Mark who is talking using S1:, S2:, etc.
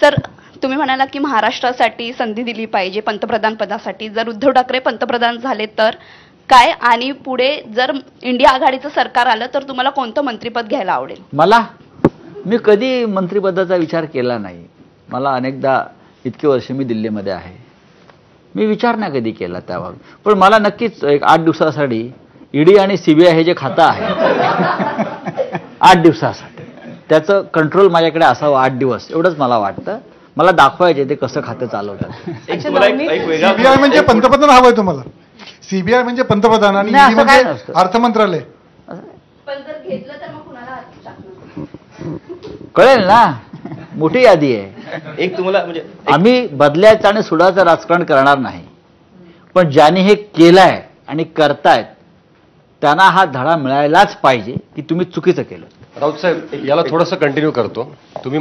S1: Sir, तुम्ही म्हणाला की महाराष्ट्रासाठी संधी दिली पाहिजे पंतप्रधान पदासाठी. जर उद्धव ठाकरे पंतप्रधान झाले तर काय, आणि पुढे जर इंडिया आघाडीचं सरकार आलं तर तुम्हाला कोणतं मंत्रिपद घ्यायला आवडेल?
S2: मी कधी मंत्रिपदाचा विचार केला नाही. मला अनेकदा इतके वर्ष मी दिल्लीमध्ये आहे, मी विचार नाही कधी केला त्यावर. पण मला नक्कीच एक 8 दिवसासाठी ईडी आणि सीबीआय हे जे खातं आहे 8 दिवसासाठी त्याचं कंट्रोल माझ्याकडे असावं 8 दिवस, एवढंच मला वाटतं. मला दाखवायचे ते कसं खातं चालवतात.
S3: सीबीआय म्हणजे पंतप्रधान हवंय तुम्हाला? सीबीआय म्हणजे पंतप्रधान आणि ईडी म्हणजे अर्थ मंत्रालय.
S1: पण जर घेतलं तर मग कुणाला
S2: कळेल ना, मोठी यादी आहे.
S4: एक तुम्हाला म्हणजे
S2: आम्ही बदलायचं आणि सुडाचं राजकारण करणार नाही, पण ज्यांनी हे केलंय आणि करतायत त्यांना हा धडा मिळायलाच पाहिजे की तुम्ही चुकीचं केलं.
S5: राऊत साहेब, याला थोडंसं कंटिन्यू करतो. तुम्ही